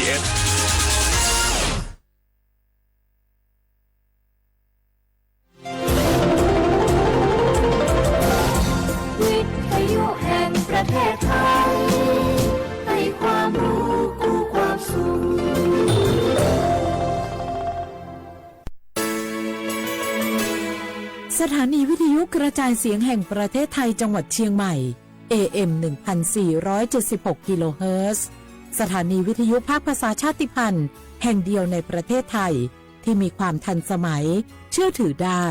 PBSวิทยุแห่งประเทศไทยให้ความรู้กู้ความสุขสถานีวิทยุกระจายเสียงแห่งประเทศไทยจังหวัดเชียงใหม่ AM 1476 กิโลเฮิรตซ์สถานีวิทยุภาคภาษาชาติพันธุ์แห่งเดียวในประเทศไทยที่มีความทันสมัยเชื่อถือได้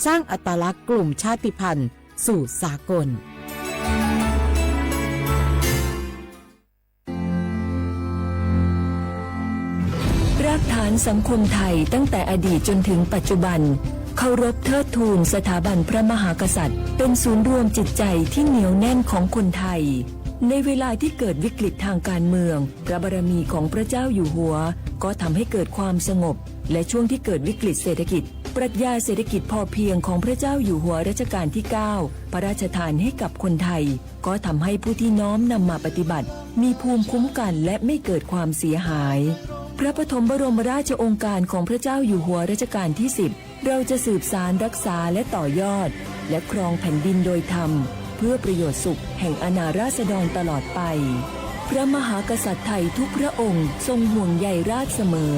สร้างอัตลักษณ์กลุ่มชาติพันธุ์สู่สากลรากฐานสังคมไทยตั้งแต่อดีตจนถึงปัจจุบันเคารพเทิดทูนสถาบันพระมหากษัตริย์เป็นศูนย์รวมจิตใจที่เหนียวแน่นของคนไทยในเวลาที่เกิดวิกฤตทางการเมืองพระบารมีของพระเจ้าอยู่หัวก็ทำให้เกิดความสงบและช่วงที่เกิดวิกฤตเศรษฐกิจปรัชญาเศรษฐกิจพอเพียงของพระเจ้าอยู่หัวรัชกาลที่ 9 พระราชทานให้กับคนไทยก็ทำให้ผู้ที่น้อมนำมาปฏิบัติมีภูมิคุ้มกันและไม่เกิดความเสียหายพระปฐมบรมราชโองการของพระเจ้าอยู่หัวรัชกาลที่ 10เราจะสืบสานรักษาและต่อยอดและครองแผ่นดินโดยธรรมเพื่อประโยชน์สุขแห่งอาณาราษฎรตลอดไปพระมหากษัตริย์ไทยทุกพระองค์ทรงห่วงใยราชเสมอ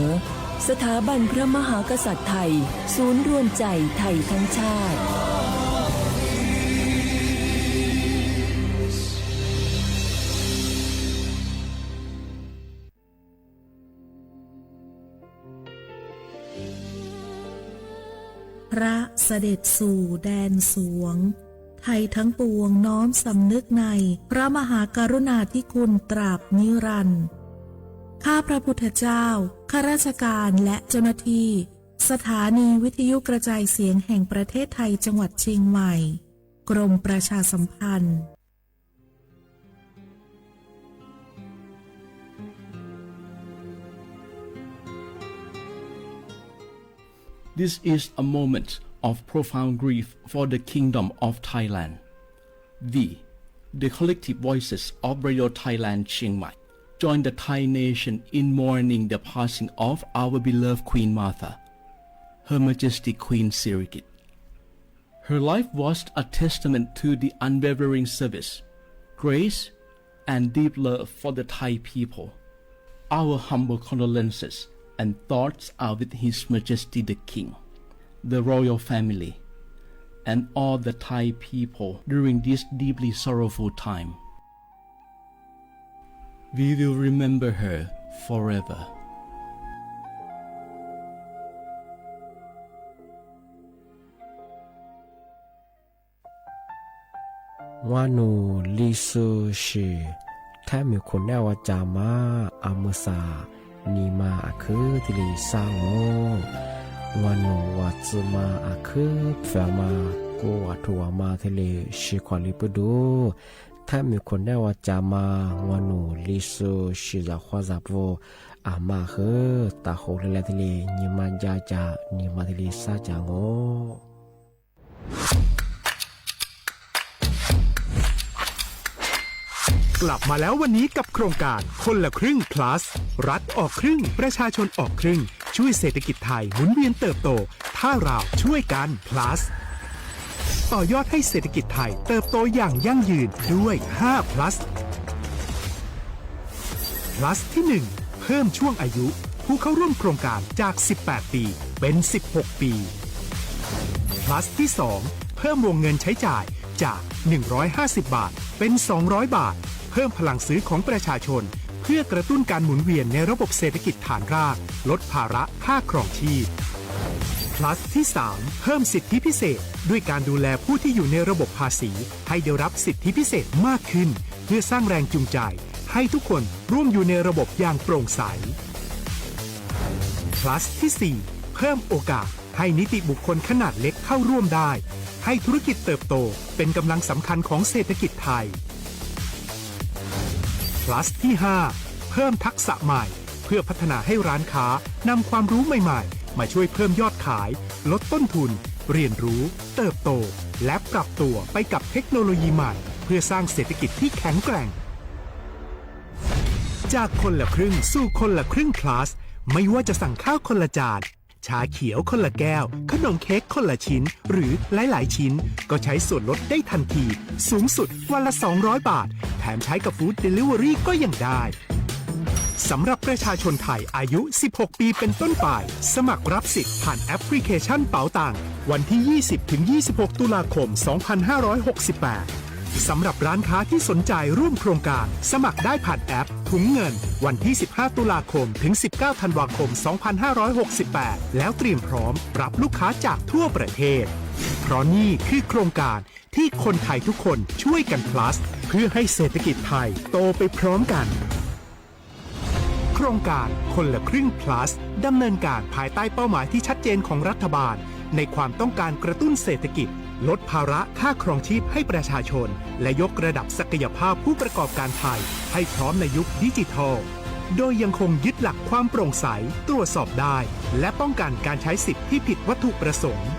สถาบันพระมหากษัตริย์ไทยศูนย์รวมใจไทยทั้งชาติพระเสด็จสู่แดนสวงไทยทั้งปวงน้อมสำนึกในพระมหากรุณาธิคุณตราบนิรันดร์ข้าพระพุทธเจ้าข้าราชการและเจ้าหน้าที่สถานีวิทยุกระจายเสียงแห่งประเทศไทยจังหวัดเชียงใหม่กรมประชาสัมพันธ์ This is a moment of profound grief for the Kingdom of Thailand. We, the collective voices of Radio Thailand Chiang Mai, join the Thai nation in mourning the passing of our beloved Queen Martha, Her Majesty Queen Sirikit. Her life was a testament to the unwavering service, grace, and deep love for the Thai people. Our humble condolences and thoughts are with His Majesty the King, the royal family, and all the Thai people during this deeply sorrowful time. We will remember her forever. วานูลิซูชีแท้มีคนแนวจามาอามุสานีมาอาคือทิลิซาโงวานูวาซึมาอาคือเฟมาโกวาทัวมาทิลิชิควาลิปดูแท้มีคนแนวจามาวานูลิซูชิซาควาซาโวอามาคือตาโฮเลทิลินีมาจาจานีมาทิลิซาจาโงกลับมาแล้ววันนี้กับโครงการคนละครึ่ง plus รัฐออกครึ่งประชาชนออกครึ่งช่วยเศรษฐกิจไทยหมุนเวียนเติบโตถ้าเราช่วยกัน plus ต่อยอดให้เศรษฐกิจไทยเติบโตอย่างยั่งยืนด้วย5 plus plus ที่ 1 เพิ่มช่วงอายุผู้เข้าร่วมโครงการจาก18ปีเป็น16ปี plus ที่ 2 เพิ่มวงเงินใช้จ่ายจาก150 บาทเป็น200 บาทเพิ่มพลังซื้อของประชาชนเพื่อกระตุ้นการหมุนเวียนในระบบเศรษฐกิจฐานรากลดภาระค่าครองชีพ plus ที่ 3 เพิ่มสิทธิพิเศษด้วยการดูแลผู้ที่อยู่ในระบบภาษีให้ได้รับสิทธิพิเศษมากขึ้นเพื่อสร้างแรงจูงใจให้ทุกคนร่วมอยู่ในระบบอย่างโปร่งใส plus ที่ 4 เพิ่มโอกาสให้นิติบุคคลขนาดเล็กเข้าร่วมได้ให้ธุรกิจเติบโตเป็นกำลังสำคัญของเศรษฐกิจไทย plus ที่ 5 เพิ่มทักษะใหม่เพื่อพัฒนาให้ร้านค้านำความรู้ใหม่ๆมาช่วยเพิ่มยอดขายลดต้นทุนเรียนรู้เติบโตและปรับตัวไปกับเทคโนโลยีใหม่เพื่อสร้างเศรษฐกิจที่แข็งแกร่ง จากคนละครึ่งสู่คนละครึ่ง plus ไม่ว่าจะสั่งข้าวคนละจานชาเขียวคนละแก้วขนมเค้กคนละชิ้นหรือหลายๆชิ้นก็ใช้ส่วนลดได้ทันทีสูงสุดวันละ200 บาทแถมใช้กับฟู้ดเดลิเวอรี่ก็ยังได้สำหรับประชาชนไทยอายุ 16 ปีเป็นต้นไปสมัครรับสิทธิ์ผ่านแอปพลิเคชันเป๋าตังวันที่ 20-26 ตุลาคม 2568 สำหรับร้านค้าที่สนใจร่วมโครงการสมัครได้ผ่านแอปถุงเงินวันที่ 15 ตุลาคม ถึง 19 ธันวาคม 2568 แล้วเตรียมพร้อมรับลูกค้าจากทั่วประเทศ เพราะนี่คือโครงการที่คนไทยทุกคนช่วยกัน plus เพื่อให้เศรษฐกิจไทยโตไปพร้อมกันโครงการคนละครึ่ง plus ดำเนินการภายใต้เป้าหมายที่ชัดเจนของรัฐบาลในความต้องการกระตุ้นเศรษฐกิจลดภาระค่าครองชีพให้ประชาชนและยกระดับศักยภาพผู้ประกอบการไทยให้พร้อมในยุคดิจิทัลโดยยังคงยึดหลักความโปร่งใสตรวจสอบได้และป้องกันการใช้สิทธิ์ที่ผิดวัตถุประสงค์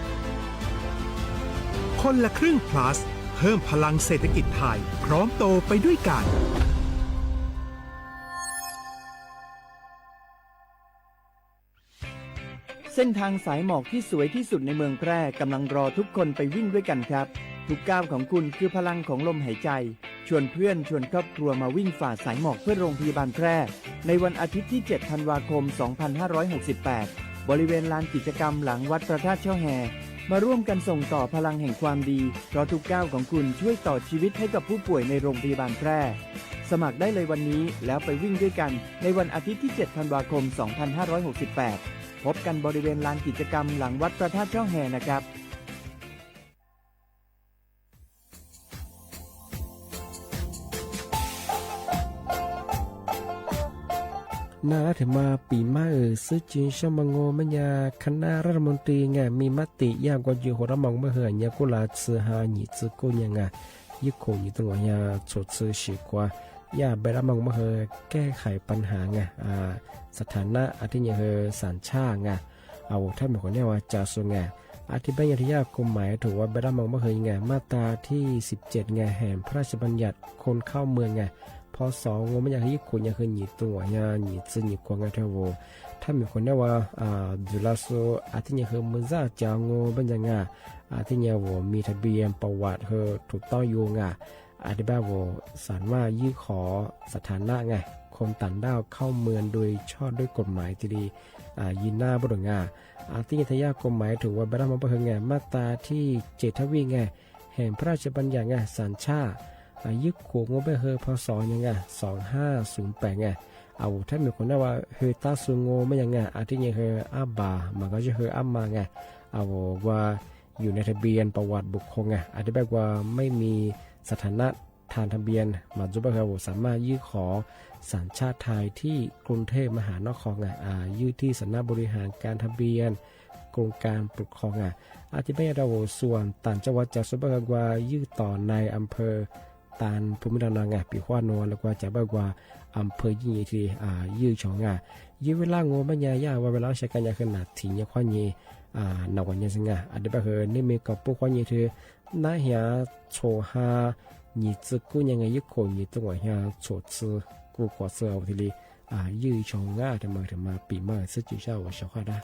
คนละครึ่ง plus เพิ่มพลังเศรษฐกิจไทยพร้อมโตไปด้วยกันเส้นทางสายหมอกที่สวยที่สุดในเมืองแพร่กำลังรอทุกคนไปวิ่งด้วยกันครับทุกก้าวของคุณคือพลังของลมหายใจชวนเพื่อนชวนครอบครัวมาวิ่งฝ่าสายหมอกเพื่อโรงพยาบาลแพร่ในวันอาทิตย์ที่ 7 ธันวาคม 2568 บริเวณลานกิจกรรมหลังวัดพระธาตุช่อแฮมาร่วมกันส่งต่อพลังแห่งความดีเพราะทุกก้าวของคุณช่วยต่อชีวิตให้กับผู้ป่วยในโรงพยาบาลแพร่สมัครได้เลยวันนี้แล้วไปวิ่งด้วยกันในวันอาทิตย์ที่ 7 ธันวาคม 2568 พบกันบริเวณลานกิจกรรมหลังวัดพระธาตุช่อแฮนะครับนาถึงมาปีมาซื้อจีนชมังโงมัญญาคณะรัฐมนตรีไงมีมติย่างกว่าอยู่หัวมองเมื่อเหื่อยกุลาซื้อหาหนีซื้อกูยังไงยิ่งคงอยู่ตรงนี้ชดซื้อฉีกว่าย่าไปรับมองเมื่อเหื่อแก้ไขปัญหาไงสถานะอาทิตย์ยังเหื่อสัญชาติไงเอาถ้าเป็นคนเนี่ยว่าจะส่งไงอาทิตย์บัญญัติยากฎหมายถือว่าไปรับมองเมื่อเหื่อไงมาตราที่17ไงแห่งพระราชบัญญัติคนเข้าเมืองไงพอสองงไม่อยากให้ญี่ปุ่นอยากให้หนีตัวเนี่ยหนีซึหนีกวางกันเทวถ้ามีคนเนี่ยว่าดูแลโซอาทิตย์เนี่ยคือมือจ้าจางงเป็นยังไงอาทิตย์เนี่ยว่ามีทะเบียนประวัติคือถูกต้องอยู่ไงอาทิตย์แบบว่าสารว่ายื่นขอสถานะไงคนต่างด้าวเข้าเมืองโดยชอบด้วยกฎหมายที่ดียินหน้าบุรุษไงอาทิตย์ทยากฎหมายถือว่าไปรับมาเพื่อไงมาตราที่7ทวีไงแห่งพระราชบัญญัติไงสัญชาติยึดขวงงไปเฮอพศยังไง2508ไงเอาถ้ามีคนได้ว่าเฮตาซุงโงไม่ยังไงอาทิตย์ยังเฮอาบามันก็จะเฮอามาไงเอาว่าอยู่ในทะเบียนประวัติบุคคลไงอธิบายว่าไม่มีสถานะทางทะเบียนมาจุบะเฮสามารถยื่นขอสัญชาติไทยที่กรุงเทพมหานครไงยื่นที่สำนักบริหารการทะเบียนกรมการปกครองไงอธิบายเราส่วนต่างจังหวัดจากสุบะกว่ายื่นต่อในอำเภอตานภูมิลำเนาไงปีขวานแล้วก็จะบอกว่าอำเภอยิ่งที่ยื้อชองยื้อเวลาโง่ไม่ยากว่าเวลาใช้กันยาขนาดถี่เนี่ยขวานยี่นวันยี่สิงอันเดียบเฮนี่มีกับพวกขวานยี่ที่น่าเหี้ยโชฮายี่ซึกูยังไงยุคคนยี่ตัวเหี้ยโชซึกูกว่าเสือทีนี้ยื้อชองแต่มาปีมาซึ่งจุดเช้าว่าชาวได้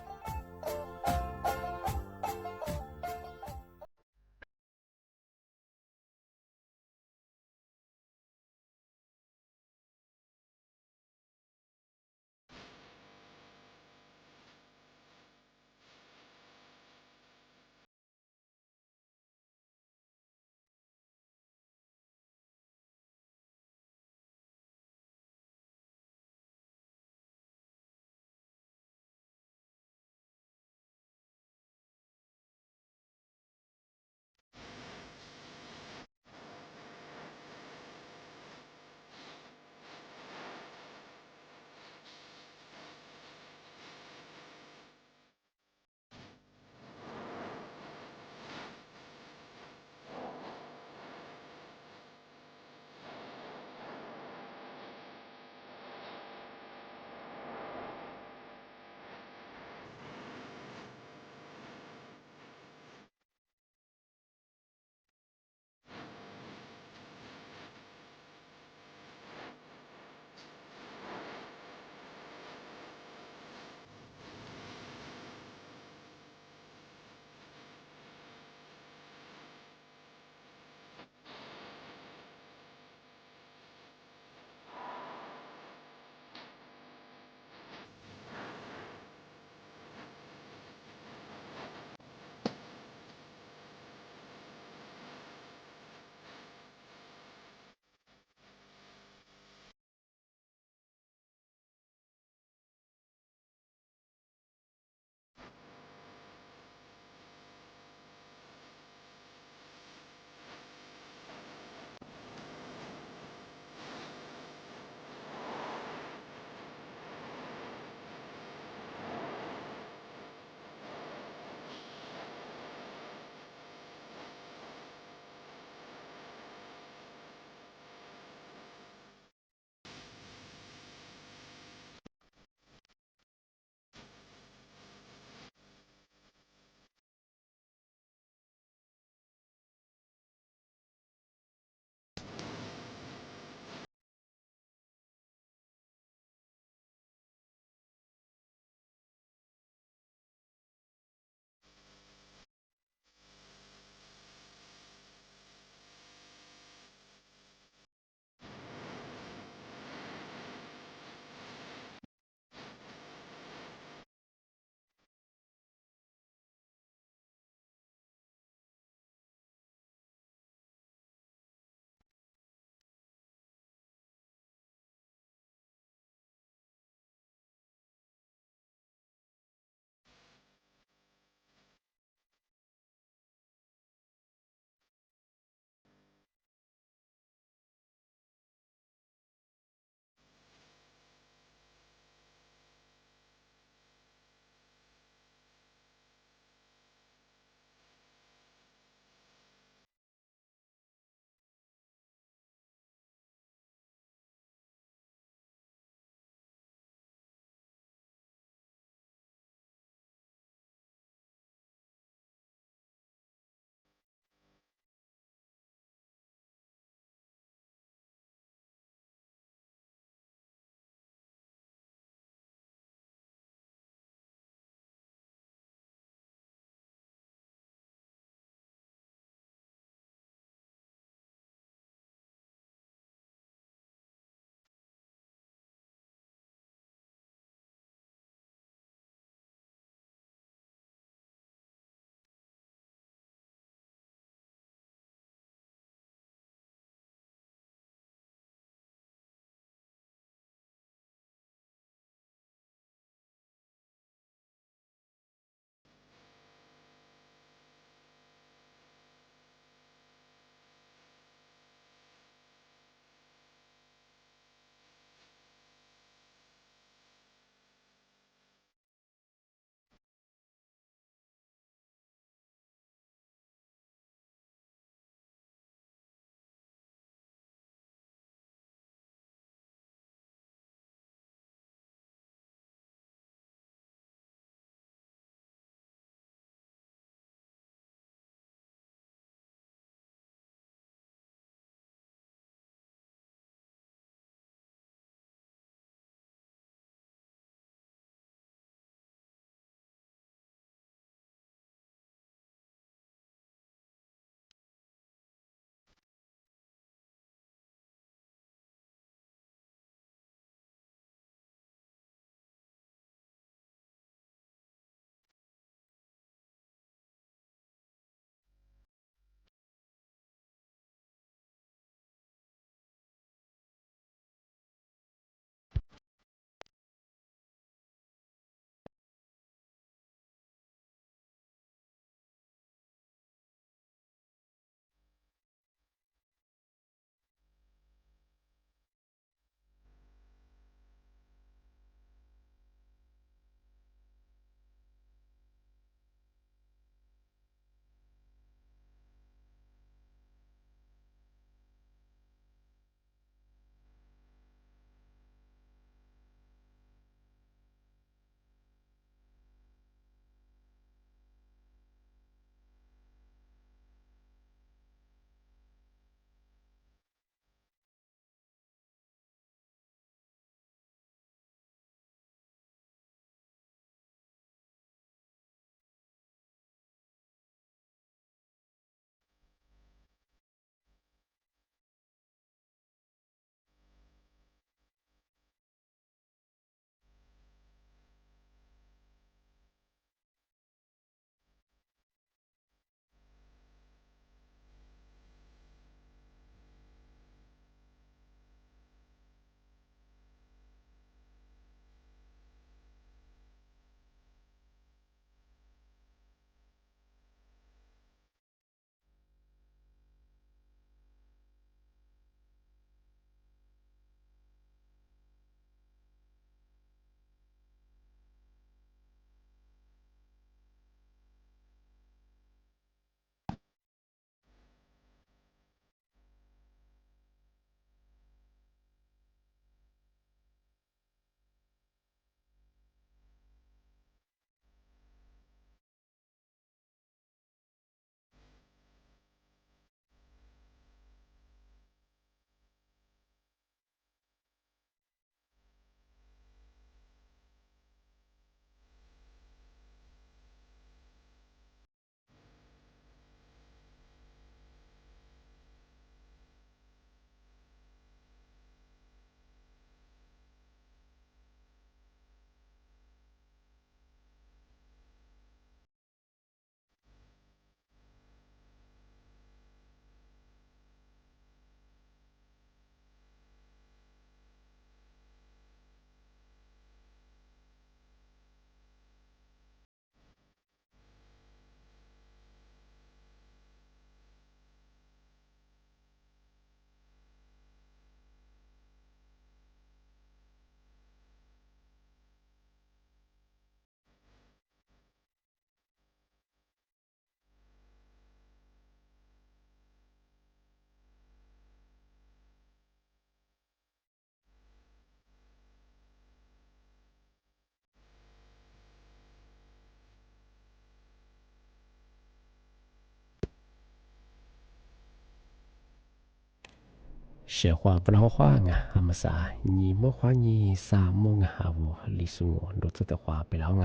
学话不老话啊，阿么啥，你莫话你啥么啊，阿我历史我都做的话ไปแล้วไง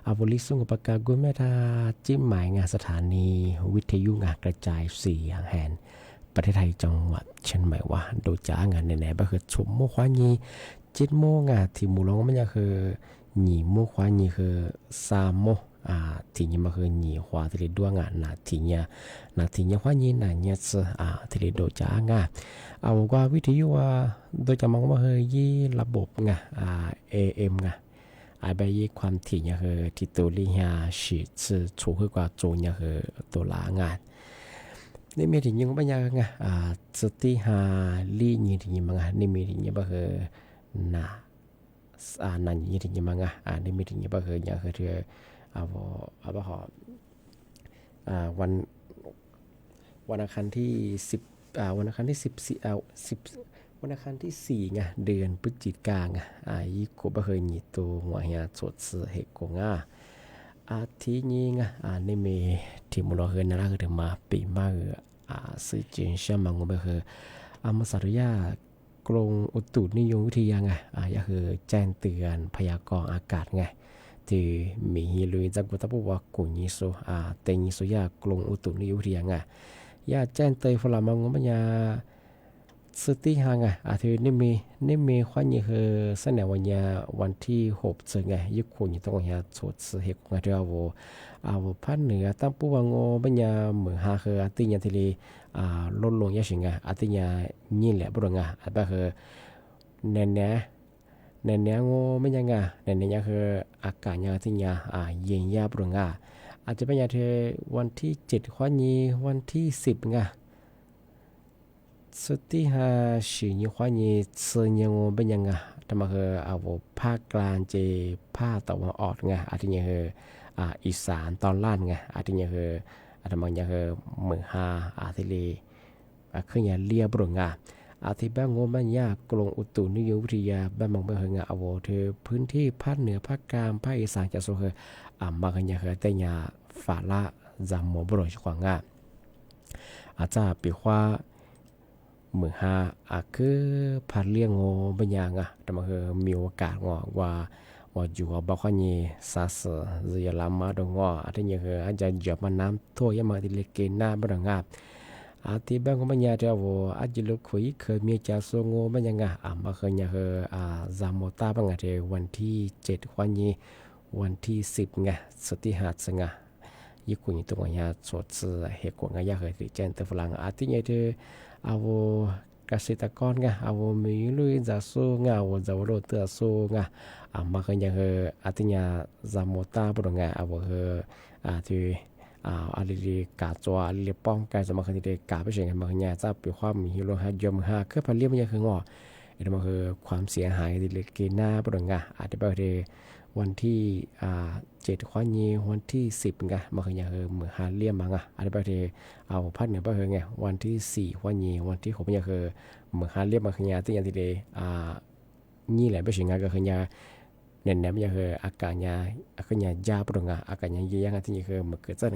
อาวุลิสุงปากกากุแม่ทาจิ้มหมายงานสถานีวิทยุงานกระจายเสียงแห่งประเทศไทยจังหวัดเชียงใหม่ว่าโดยจ้างานไหนๆก็คือชมโมควานีจิตโมงานที่มูลงมันจะคือหนีโมควานีคือสามโมทีนี้มันคือหนีขวาที่เรียกด้วยงานทีนี้ควานีเนี่ยที่เรียกโดยจ้างานเอาว่าวิทยุว่าโดยจะมองว่าคือยี่ระบบไงAM ไงไปยี่ความถี่เนี่ยคือที่ตัวลิฮาสิคือถูกกว่าตัวเนี่ยคือตัวหลางานนี่มีถึงยังไม่ยังไงสติฮาลีนี่ถึงยังไงนี่มีถึงยังบ่คือนั่นนี่ถึงยังไงนี่มีถึงยังบ่คือยังคือเธอบ่ฮอวันอังคารที่10วันอังคารที่14วันอังคารที่4ไงเดือนพฤศจิกายนยี่กูบ่เคยหนีตัวหัวเฮียสดซื้อเฮกงทีนี้ไงนี่มีที่มุลเฮินนั่นคือถึงมาปีมาสื่อจีนเชื่อมังว่าคือมสารุยากรมอุตุนิยมวิทยาไงก็คือแจ้งเตือนพยากรณ์อากาศไงที่มีฮิลุยจากกุตบุว่ากุญิโซเตญิโซยากรมอุตุนิยมวิทยาไงยาแจ้งเตือนฝรั่งมังว่ามันสติหางที่นี่มีความยิ่งคือเสนอวันที่6ซึ่งยุคนี้ต้องหาสดสื่อเหตุงานที่เอาภาคเหนือตั้งปุ๊บว่าบัญญัติเหมือนหาคือติญาที่ลดลงยังไงติญานี่แหละบุรุษแบบคือเน้นไม่ยังเน้นคืออากาศยังติญาเย็นยาบุรุษอาจจะเป็นอย่างที่วันที่7ความยิ่งวันที่10สติหาสิ่งความยิ่งเสียงเป็นยังแต่มาคือเอาภาคกลางเจภาคตะวันออกอาจจะยังคืออีสานตอนล่างอาจจะยังคืออาจจะมันยังคือเหมือนอาทิลีคืออย่างเลียบรุงอาทิบ้างมันยากกรมอุตุนิยมวิทยาบ้านบางเมืองเอาเธอพื้นที่ภาคเหนือภาคกลางภาคอีสานจะสูงคือบางอย่างคือแต่ยาฝาละจำหมอบรอยขวางอาจจะปีว่าเหมือนคือพัดเลี้ยงบางอย่างแต่มันคือมีโอกาสว่าอยู่บางคนนี่ซาสเรียลามาดงอาจจะยังคืออาจจะหยบมันน้ำท่วยังมาที่เล็กหน้าบางอาทิบางคนบางอย่างจะอาจจะลุกคุยเคยมีจ่าส่งบางอย่างมาเคยยังคือจามตาบางทีวันที่7วันนี้วันที่10สติหัดงญี่ปุ่นตรงนี้สดสื่อเหตุการณ์ยากเลยที่เจนเตอร์ฝรั่งอาทิยังที่เอาเกษตรกรเอามีลุยจะสู้เอาจะโรดเตอสู้มาเคยยังคืออาทิยาจามตาบุรุษเอาที่อะไรกาจัวอะไรป้องกันสมัครที่กาไปเฉยๆมาเนี่ยจะเป็นความมีฮิโรฮายมคือพันเลี้ยมันยังคืองอนี่มันคือความเสียหายที่เล็กหน้าบุรุษอาจจะเป็นวันที่7ข้อนี้วันที่10มาคือยังคือเหมือนหาเลี่ยมมั้งอาจจะเป็นเอาพัดเหนือไปคือวันที่4ข้อนี้วันที่6มันยังคือเหมือนหาเลี่ยมมาคือยังที่ยังที่นี่แหละเป็นสิ่งก็คือยังเน้นๆมันยังคืออากาศยังคือยังยาปรุงอากาศยังเยี่ยงที่ยังคือมันเกิดจาก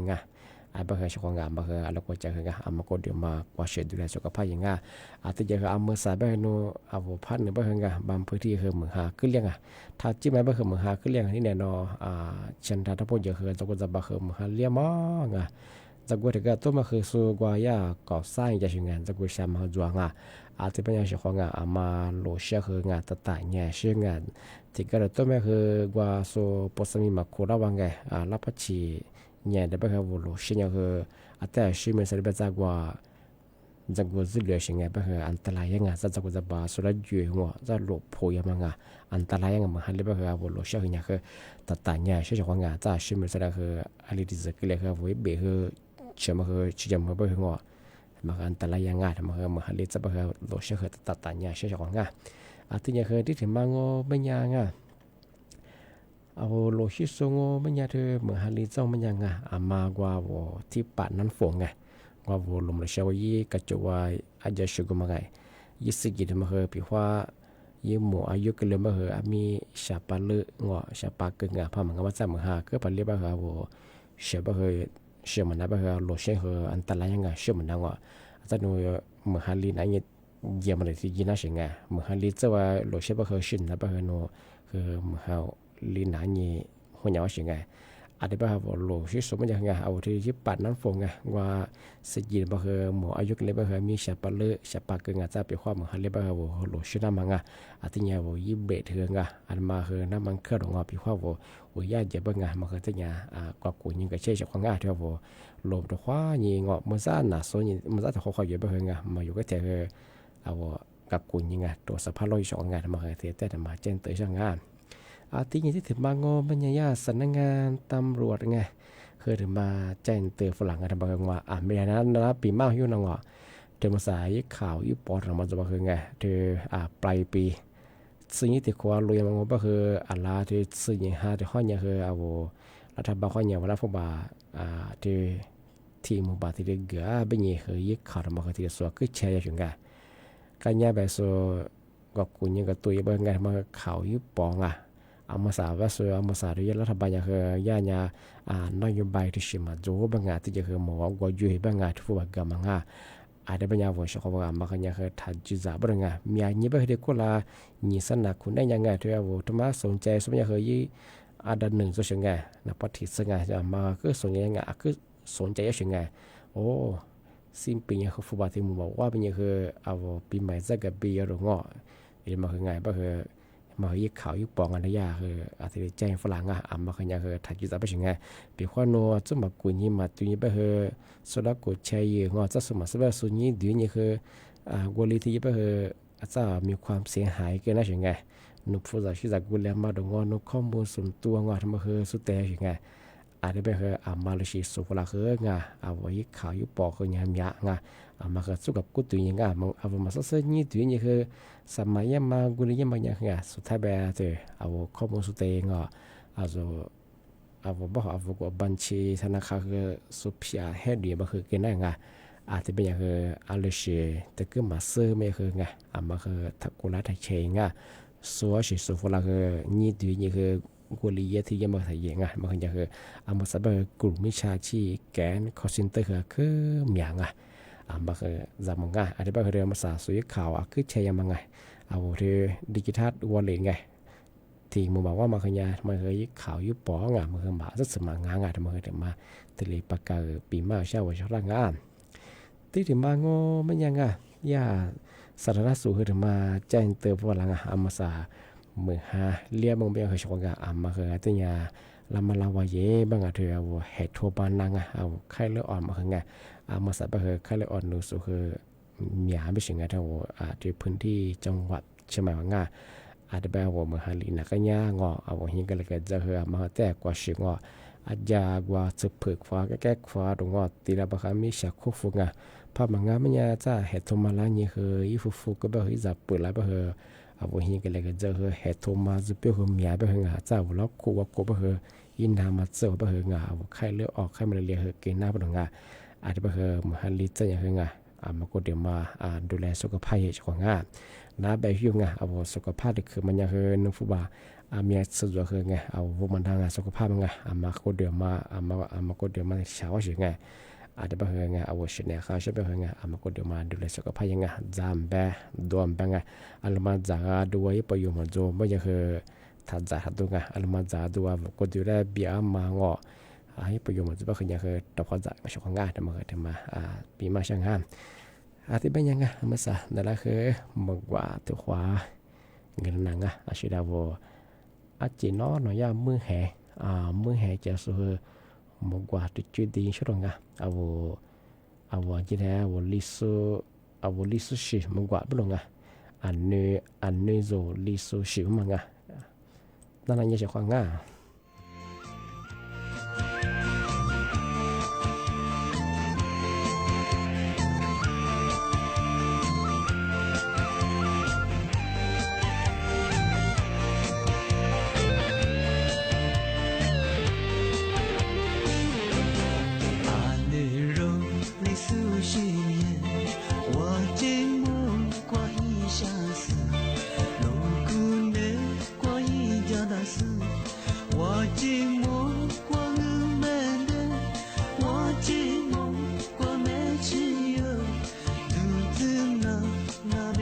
บางช่วงบางอะไรก็จะคือมาก็เดี๋ยวมากว่าเช็ดดูแลสุขภาพอย่างที่จะคือเมื่อสายแบบนู้เอาพัดเหนือบางบางพื้นที่คือเหมือนหาขึ้นเลี้ยงถ้าจิ้มไปคือเหมือนหาขึ้นเลี้ยงนี่แน่นอนฉันถ้าพูดเยอะคือจะก็จะบางคือเหมือนหาเลี้ยงมั้งจะกูถึงก็ตัวมาคือสู้กว่ายาก่อสร้างจะช่วยงานจะกูใช้มาจวงที่เป็นอย่างเช่นมาโลเชื่อคืองานตัดแต่เนี่ยเชื่องานที่ก็ตัวมาคือกว่าสู้ปสมีมาคูระวังรับพัชเนี่ยได้ไปคือโลเชื่อคือแต่ชื่อมันสรุปจากว่าจะกูจะเหลือสิ่งไปคืออันตรายยังจะกูจะบาสุดยุ่งหัวจะหลบพูยังมั้งอันตรายยังมันหันเลยไปคือโลเชื่อคือเนี่ยคือตัดแต่เนี่ยเชื่อจากว่างานจะชื่อมันสรุปคืออะไรที่จะคือเลยคือวิเบคือเชื่อมาคือชื่อจำมาไปคือหัวมันอันตรายยังไงมันคือมันหันเลยจะไปคือโลเชื่อคือตัดแต่เนี่ยเชื่อจากว่างานที่เนี่ยคือที่ถึงมังไม่ยังเอาโลชิโซงไม่ยาเธอเหมือนฮาริจ้องไม่ยังมากว่าที่ป่านั้นฝงว่าลมเลยเชายี่กระจวายอาจจะชุกมาไงยี่สิกิดมาเหอพี่ว่ายี่หมูอายุกันเลยมาเหอมีชาปาลืองอชาปากึ่งพามันก็ว่าจะเหมือนหาก็ปลีบ้าเหอเชื่อบ้าเหอเชื่อมันนะบ้าเหอโลเชื่อเหออันตรายยังเชื่อมันนะว่าอาจจะหนูเหมือนฮารินะยี่也么的ที่ยินน่าเสียงไงเหมือนลิจะว่าหลวงเชื่อว่าเขาชินนะว่าเขาโนคือเหมือนเขาลีน่านี่หัวเหนียวเสียงไงอาจจะว่าหลวงชื่อสมมติยังไงเอาที่ญี่ปุ่นนั้นฟงไงว่าสิ่งยินว่าเขาหมออายุเลยว่าเขามีฉบับเลือฉบับเกินอาจจะเป็นความเหมือนเขาเรียกว่าเขาหลวงชื่อน้ำมันไงอาจจะเนี่ยว่ายิบเบ็ดเถื่อนไงอันมาคือน้ำมันเครื่องของเป็นความว่าญาติเจ็บบ้างไงมันคือจะเนี่ยกว่ากูยังก็เชื่อจากความง่ายที่ว่าหลวงตัวว่านี่งอมันซ่าหนาส่วนนี้มันซ่าแต่เขาเขาเยอะบ้างไงมาอยู่ก็แต่คือเอากับกูยังไงตัวสภาพลอยสองงานมาคือแต่มาเจนเตยช่างงานที่นี่ที่ถึงมางอมันยาสำนักงานตำรวจไงเคยถึงมาแจ้งเตือนฝรั่งกันทำบางว่าไม่ได้นะปีมากยุ่งนะงอเดินมาสายข่าวยุบปอดเรามาจะมาคือไงเธอปลายปีสิ่งที่ติดความรวยมันก็คืออะไรที่สิ่งอย่างฮะที่ข้อนี้คือเอารัฐบาลข้อนี้ว่ารัฐบาลที่ทีมบาที่เดือเป็นยังคือยึดข่าวมาคือที่ส่วนคือแชร์อย่างไงการย้ายไปส่วนก็คุณยังกับตัวยังไงมาข่าวยุบปองอามาสาวว่าส่วนอามาสาวที่รัฐบาลยังคือย่าเนี่ยนโยบายที่ชิมาจูบางงานที่จะคือหมอว่าอยู่บางงานที่ผู้บังคับมังอาจจะเป็นอย่างว่าชาวบ้านมากันยังคือทัดจิตบางงานมีอันนี้เป็นเด็กคนละนี่สนักคุณได้ยังไงที่ว่าธรรมะสนใจสมัยคือยี่อันหนึ่งส่วนไงนับปฏิสังไงจะมาคือสนใจยังไงคือสนใจยังไงโอ้สิ้นปีเนี่ยคือผู้บังคับบอกว่าเป็นยังคือเอาปีใหม่จะกับปีหรืองอเดี๋ยวมาคือไงบ้างคือมายึดข่าวยึดปองกันได้ยากคืออาจจะแจ้งฝรั่งมาขยันคือถัดจิตไปถึงไงเป็นข้อโน้ตจะมากุยนี่มาตัวนี้ไปคือสุดแล้วกูใช้ยืงอจะสมัครสบายสุนี้ดีนี่คือกุลีที่ไปคืออาจจะมีความเสียหายเกินได้ถึงไงนุบฟูจากที่จากกุลีมาดูงอนุข้อมูลส่วนตัวงอทำมาคือสุดแต่ถึงไงอาจจะไปคือมาเลเซียสุฝรั่งคือไงว่ายึดข่าวยึดปองคือยังยากไงมาคือสู้กับกูตัวยังไงมันมาสักนี่ตัวนี้คือสมัยมากุลีมาอย่างไงสุดท้ายแบบเจอข้อมูลสุดเองบอกว่าบัญชีธนาคารคือสุภาพให้ดีมาคือเกินได้ไงอาจจะเป็นอย่างคืออาเลเซียแต่ก็มาซื้อไม่คือไงมาคือทักกุลาทักเชงไงส่วนสิสุฝรั่งคือนี่ตัวนี้คือกุลีที่ยังมาถ่ายไงมาคืออย่างคือมาสับกลุ่มมิชาชีแกนคอสินเตอร์คือมีอย่างไงมาคือจำมังไงอาจจะเป็นเรื่องภาษาสุยข่าวคือใช้ยังมังไงเอาเรื่องดิจิทัลวอลเล็ตไงที่มึงบอกว่ามาขยายมาเคยข่าวยุบปองมาเคยมาสักสมัยงานมาเคยถึงมาทะเลปากกาปีมาเช้าวันช่วงงานที่ถึงมาโง่ไม่ยังย่าสาธารณสุขถึงมาแจ้งเตือนฝรั่งมาสามือหาเลี้ยมึงเบี้ยเคยชงมาเคยที่ยาลำมาลาวาเย่บางเธอเอาเห็ดทั่วบ้านนางเอาไข้เลือดอ่อนมาเคยไงมาสับเคยไข้เลือดอ่อนนูสุคือมีหาไม่ถึงไงเท่าที่พื้นที่จังหวัดเชียงใหม่ว่างอาจจะแบบว่าเมื่อหาลีนักย่างเอาหินกันเลยก็จะเหือมาแต่กว่าชิงอาจจะกว่าจะเพิกฟ้าแก้ฟ้าตรงตีละบางมีฉากคู่ฟุกภาพงานมันยาจะเห็ดทมาลานี่คืออีฟุกก็แบบที่จะเปิดแล้วแบบเอาหินกันเลยก็จะเห็ดทมาจะเปรี้ยวเมียแบบจะแล้วคู่ว่าคู่แบบอินนามาเจอแบบเอาไข้เลือดออกไข้มาเรียเกินหน้าแบบอาจจะแบบเมื่อหาลีจะอย่างมาก็เดี๋ยวมาดูแลสุขภาพของงานน้าแบบยุ่งเอาสุขภาพคือมันยังคือนึกฟูบามีสะดวกคือไงเอาพวกมันทางสุขภาพไงมาก็เดี๋ยวมาก็เดี๋ยวมาเช้าใช่ไงอาจจะแบบไงเอาเสนอข้าวใช่แบบไงมาก็เดี๋ยวมาดูแลสุขภาพยังไงจำแบบดวงแบบไงอันมาจากด้วยประโยชน์มันโจไม่ยังคือทัดจากตัวไงอันมาจากด้วยก็ดูแลเบี้ยมางให้ประโยชน์มันจะเป็นอย่างคือต่อความจากมาชงงานมาเกิดมาปีมาช่างงานอาทิตย์เป็นยังไงมาซะนั่นแหละคือมึงว่าตัวขวาเงินนังอาชีดาวอาจีน้อหน่อยมือแห่จะสู้มึงว่าตัวจุดดีชุดงเอาจีแท้ลิสุชิมึงว่าไม่ลงอันนี้โซลิสุชิมึงนั่นนั่นยังจะขวาง我寂寞过没只有独自那边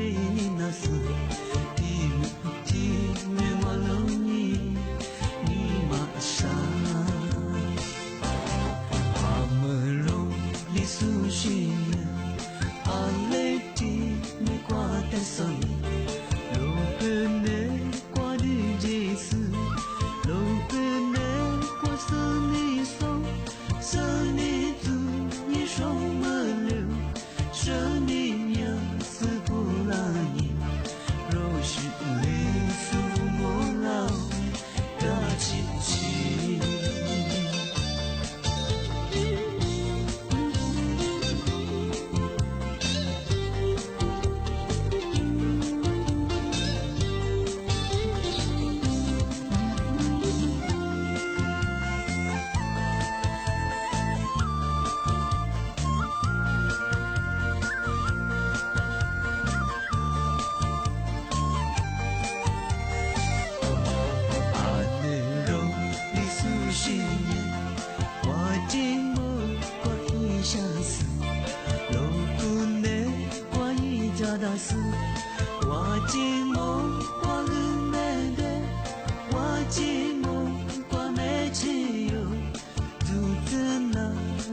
斯，我寂寞我冷冷的，我寂寞我没自由，独自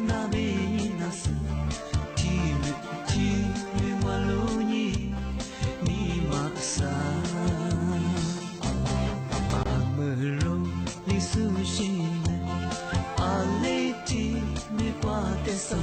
那边那斯，提我路你马萨，阿姆罗里苏西呢，阿雷提没挂的桑。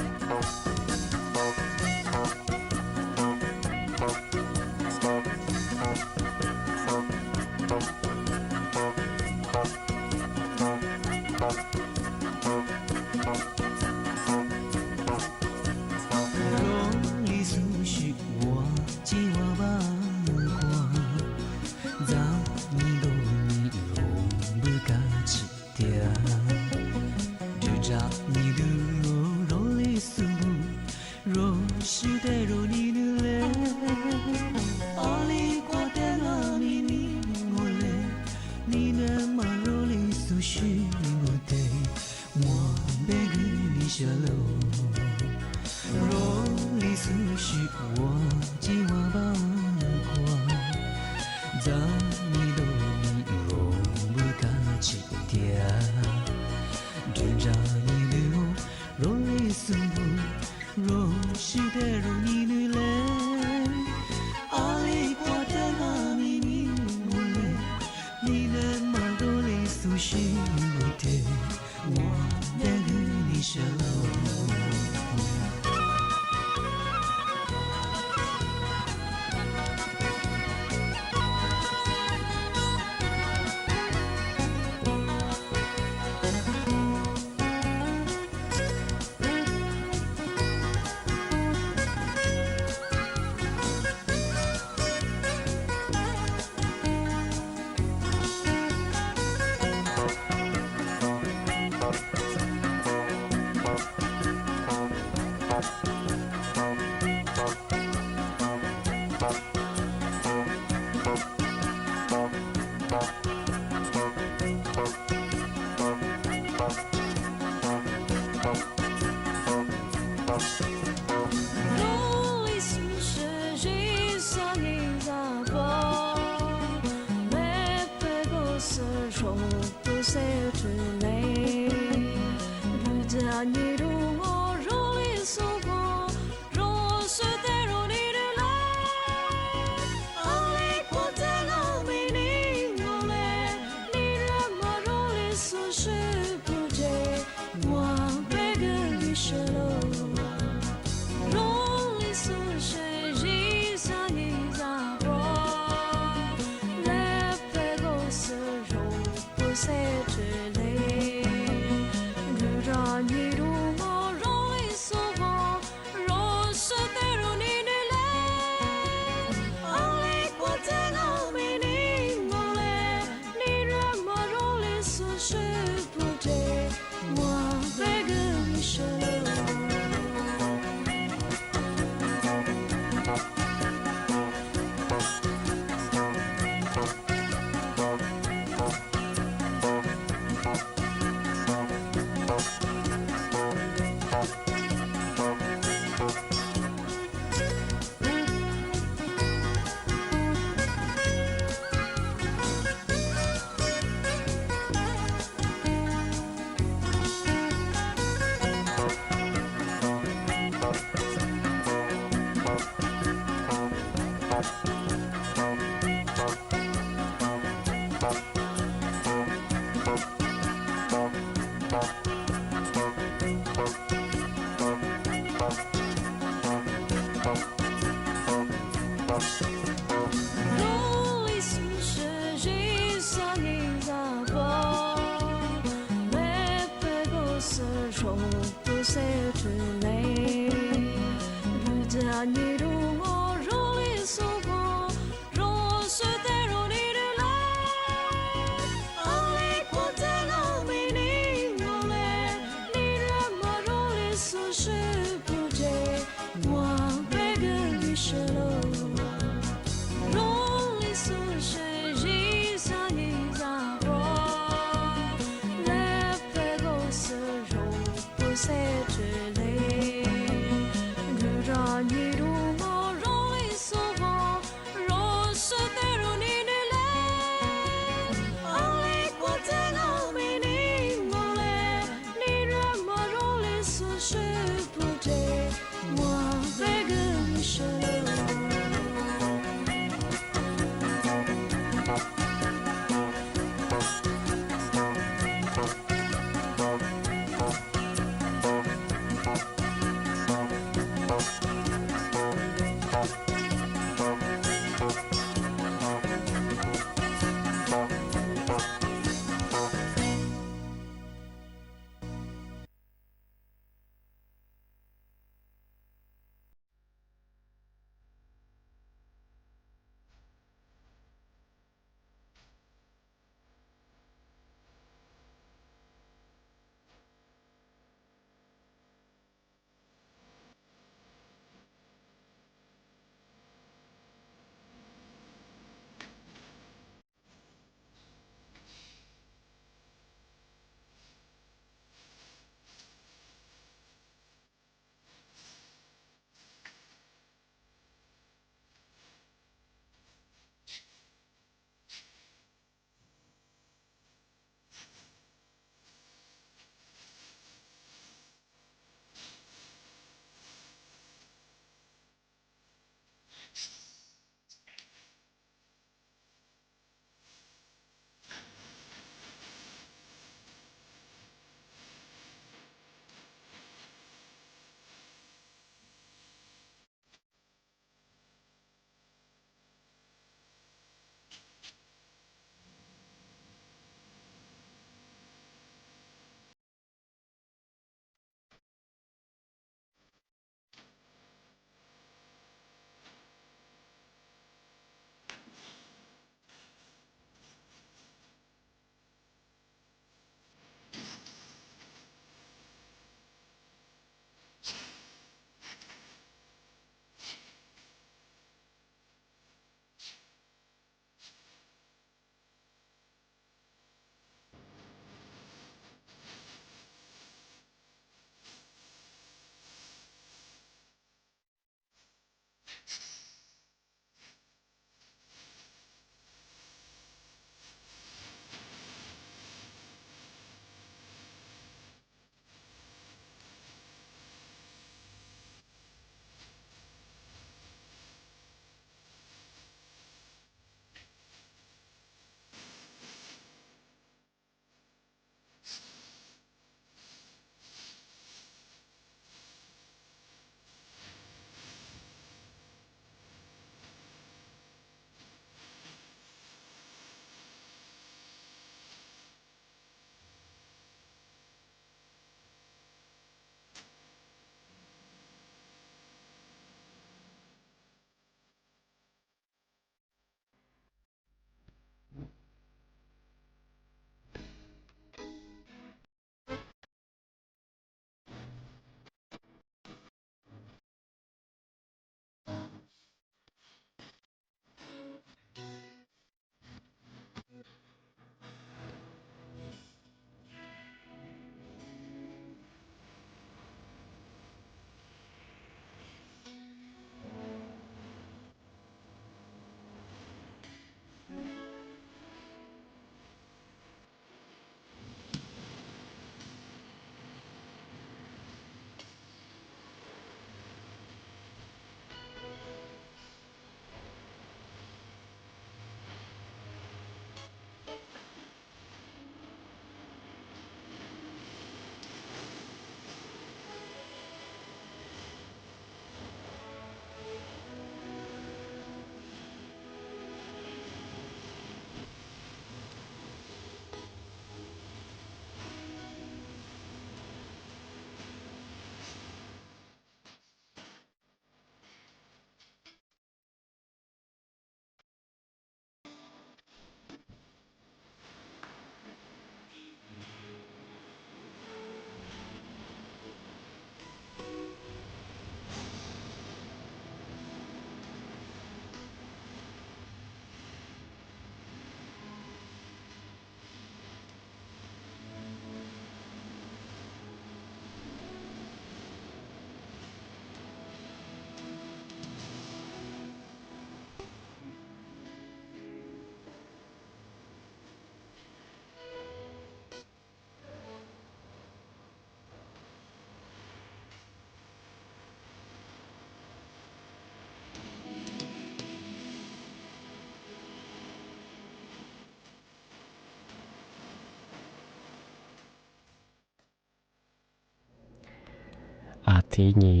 ที่นี่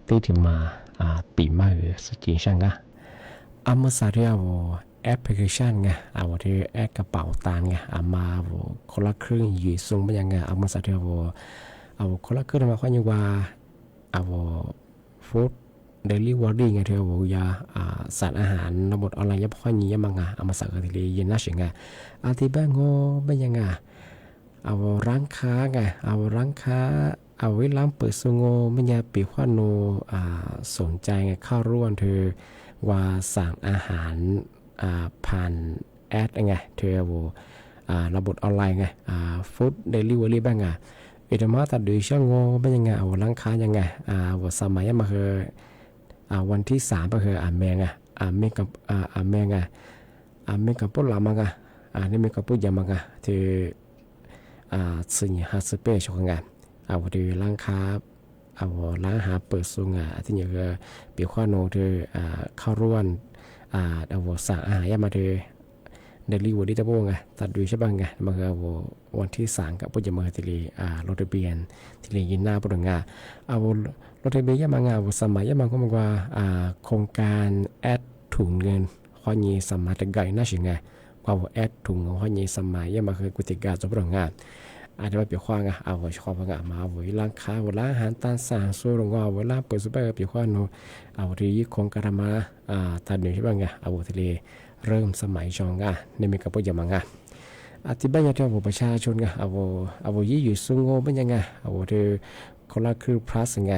ที่ถึงมาปีมาสกินช่างมาสาเรียวแอปพลิเคชันไงที่แอปกระเป๋าตังค์ไงมาคนละครึ่งอยู่สูงเป็นยังไงมาสาเรียวคนละครึ่งมาค่อยว่าฟู้ดเดลิเวอรี่ไงเธอยาสารอาหารระบบออนไลน์ยับค่อยนี้ยังมังมาสักทีเลยยินน่าเสียงที่บ้านโง่เป็นยังไงร้านค้าไงร้านค้าไว้ร้านเปิดซูโง่ไม่ยาปีขวานโนสนใจไงเข้าร่วมเธอว่าสั่งอาหารผ่านแอดไงเธอระบบออนไลน์ไงฟู้ดเดลิเวอรี่บ้างมาตัดดูช่างโง่เป็นยังไงร้านค้ายังไงสมัยมาคือวันที่3ก็คือแมงแมงกับแมงแมงกับพวกลามังนี่แมงกับพวกยามังที่สิ่งหาสเปชของที่ร้านค้าร้านหาเปิดซุงที่อย่างเปียกข้าวโนที่เข้าร่วมสั่งอาหารมาที่เดลิเวอรี่ตะโบตัดดูใช่บ้างมาคือวันที่3กับพวกยามังที่รถทะเบียนที่ยินหน้าปุ่นรถทะเบียนยามังสมัยยามังก็บอกว่าโครงการแอดถุงเงินข้อนี้สมัยแต่ไกลน่าเชื่อว่าแอดถุงข้อนี้สมัยยามังคือกุฏิการจบปุ่นอาจจะไปเปียกข้างชอบมาร้านค้าร้านอาหารตามสั่งสู้ลงร้านเปิดซุปเปอร์เปียกข้างโนที่โครงการมาตัดหนึ่งใช่บ้างทะเลเริ่มสมัยจองในมีกับพวกยามังที่บ้านยังที่ประชาชนยี่อยู่ซุงโง่เป็นยังไงที่คนละคือ plus ไง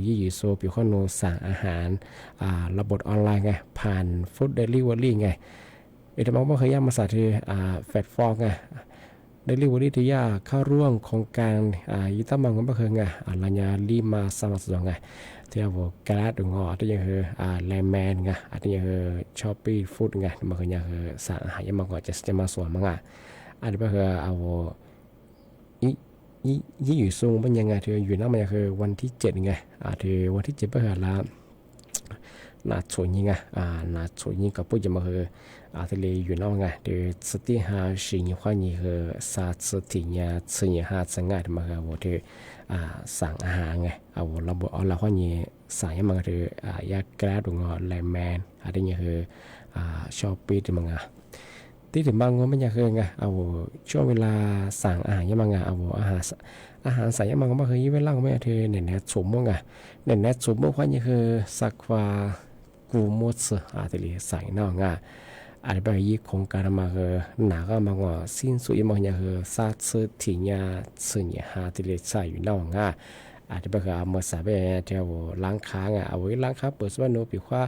ยี่อยู่โซเปียกข้างโนสั่งอาหารระบบออนไลน์ไงผ่านฟู้ดเดลิเวอรี่ไงทำไมไม่เคยย่ามาสาธิตแฟลตฟอร์มไงเดลิเวอรี่ที่ยาเข้าร่วมโครงการยิ่งตั้งมันก็ไม่เคยลัญญาลีมาสมัครสองที่กระดาษงอที่ยังแลมแมนที่ยังช้อปปี้ฟู้ดมันก็ยังสั่งอาหารยังมันก็จะมาสวนมั้งอันนี้ก็ยี่อยู่สูงเป็นยังไงที่อยู่นั่นมันคือวันที่7ที่วันที่7ก็แล้วนาชวนยิงนาชวนยิงกับพวกจะมาทะเลอยู่นอกที่สติหาสิ่งความยิ่งซาสติญาสิ่งหาสังกัดมาที่สั่งอาหารระบบออนไลน์ความยิ่งสั่งยังมาที่ยากระดุงไลแมนที่ยังช้อปปี้ที่มันที่ถึงบางวันมันยังช่วงเวลาสั่งอาหารยังมันอาหารสั่งยังมันก็มาเวลาก็ไม่ที่เน็ตสูงมั้งเน็ตสูงมั้งความยิ่งสักว่ากูมดที่เลยสั่งนอกอาจจะไปยี่โครงการมาหนาก็มาว่าสิ้นสุดมันยังซาสติญาสิ่งหาที่เลยใส่อยู่นอกอาจจะไปเมื่อสายไปเที่ยวล้างค้างไว้ล้างค้าเปิดสวนโนปีว่า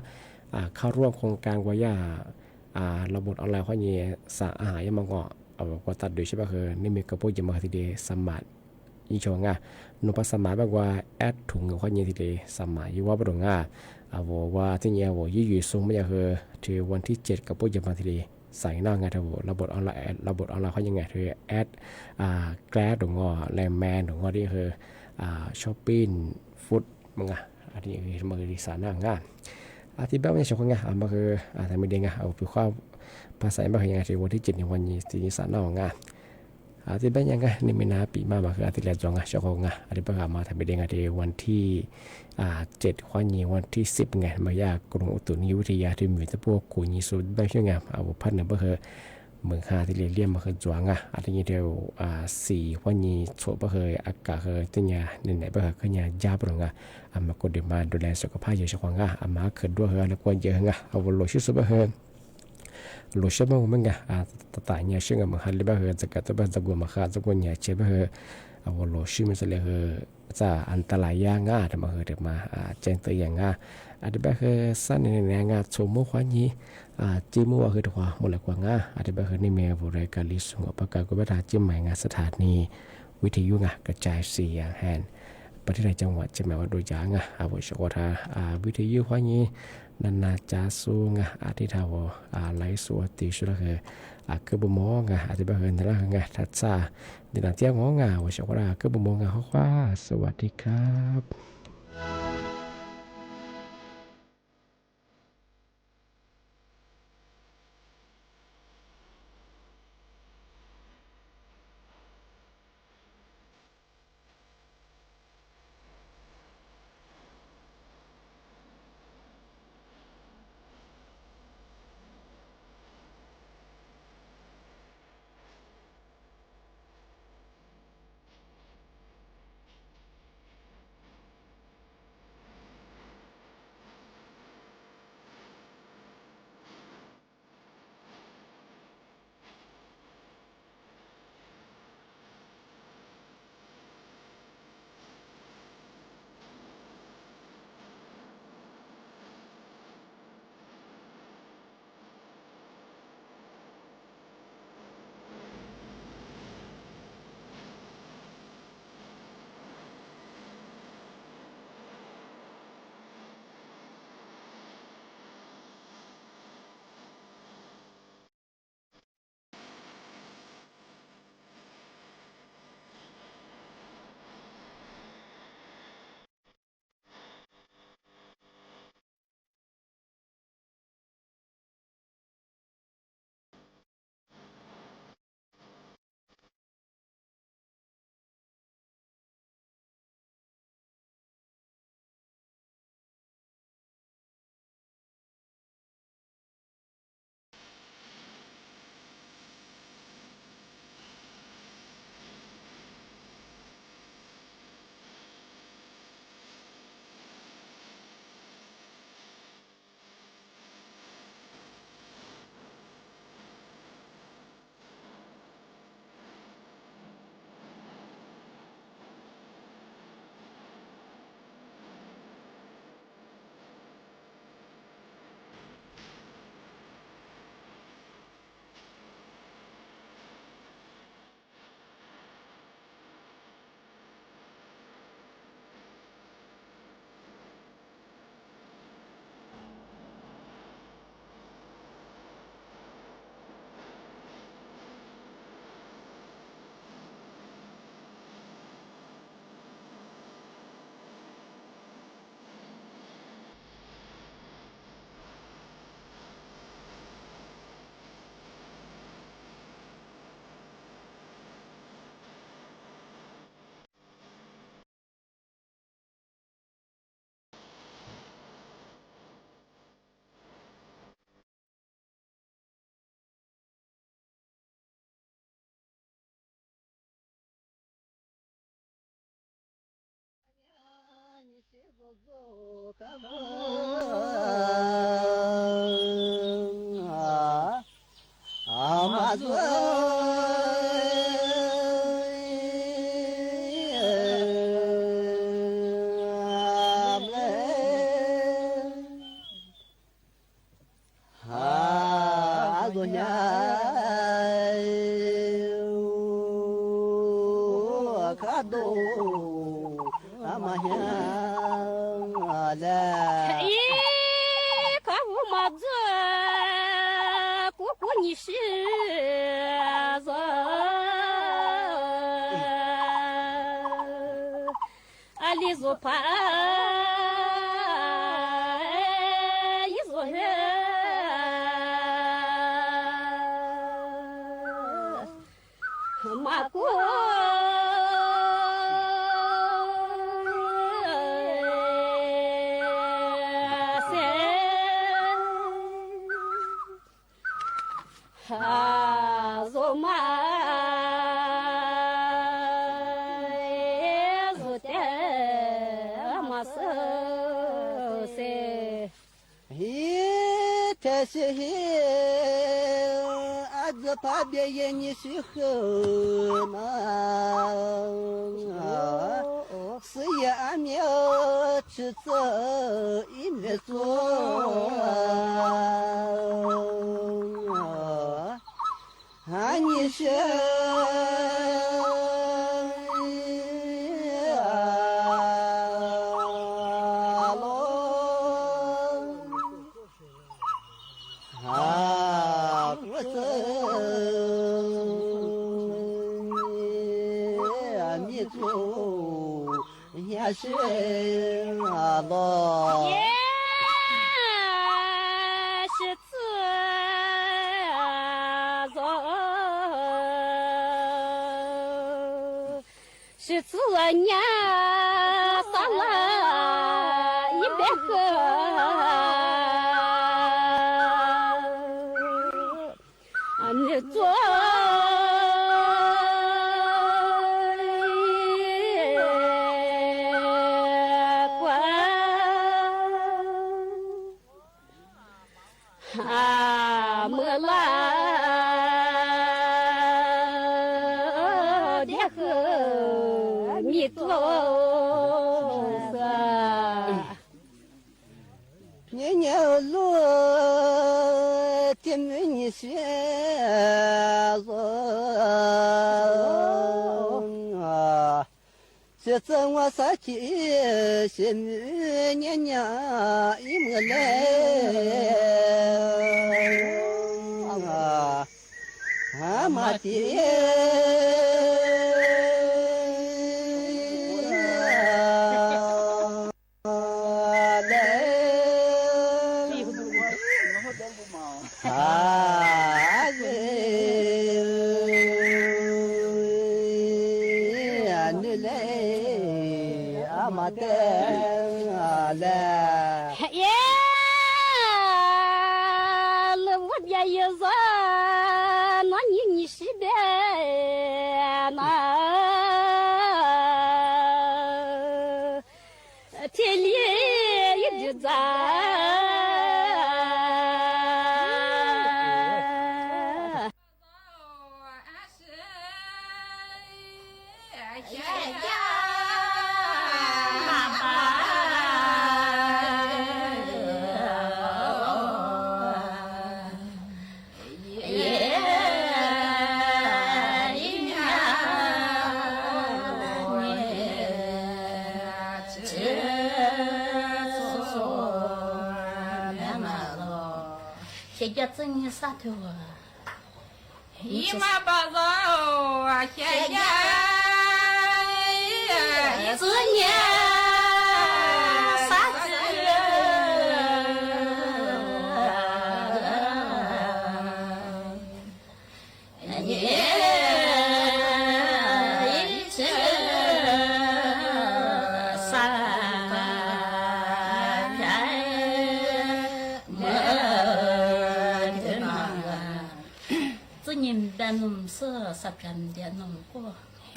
เข้าร่วมโครงการว่าระบบออนไลน์ข้อนี้สั่งอาหารยังมังก็ตัดดูใช่ป่ะนี่มีกระปุกยามาทีเดียสมัครยิ่งชงนุปัสมาแบบว่าแอดถุงข้อนี้ทีเดียสมัครยี่ว่าประดงว่าที่นี่ยี่อยู่สูงไม่อยากที่วันที่7กับพวกยามาทีเดียใส่หน้างานระบบออนไลน์เขายังไงที่แอดแกร็ดงแลมแมนงที่ช้อปปิ้งฟู้ดมั้งอันนี้มันคือสารหน้างานที่แบบนี้ชอบมันคือทำไม่ได้ไปข้าวภาษาบ้านยังไงที่วันที่7ในวันนี้ที่สารหน้างานที่แบบยังไงนี่ไม่น่าปีมาคือที่แรกจองชอบที่ประกาศมาทำไม่ได้ที่วันที่7วันนี้วันที่10มายากรุงอุตุนิยมวิทยาที่มีแต่พวกกุญยิสุดแบบช่วยพันหนึ่งก็คือเมืองที่เรียนมาคือจวงที่นี่เดียว4วันนี้โฉบก็คืออากาศคือที่นี่ไหนก็คือเนี่ยยาบลงมากดเดี๋ยวมาดูแลสุขภาพเยอะชัวร์มาเกิดด้วยแล้วก็เยอะโหลชิสุบก็คือโหลชิบมันแต่เนี่ยเชื่อมันหันเลยก็คือจะเกิดตัวจะกลัวมาขาดจะกลัวเนี่ยเชื่อก็คือโหลชิมันจะเลยจะอันตรายยากแต่มาเดี๋ยวมาแจ้งเตือนอย่างอาจจะแบบสั้นในงานชมมุขวันนี้จีมัวคือตัวหมดเลยกว่าอาจจะแบบในเมียบริการลิสงประกาศกุบัตรจิ้มหมายงานสถานีวิทยุกระจายเสียงแห่งประเทศจังหวัดจะหมายว่าโดยอย่างบริษัทวิทยุวันนี้นันนาจาสูงอาทิตย์ทาวไลสวติสุดคือบุมองอาจจะแบบนั่นแหละทัดซาเดี๋ยวเที่ยงงบริษัทคือบุมองเขาว่าสวัสดีครับ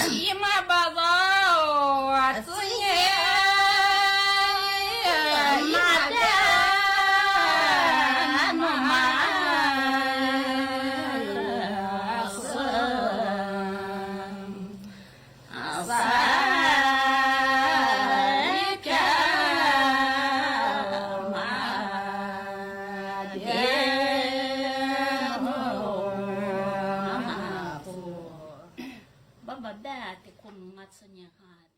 一马把早自言 badat te kon matsanya hat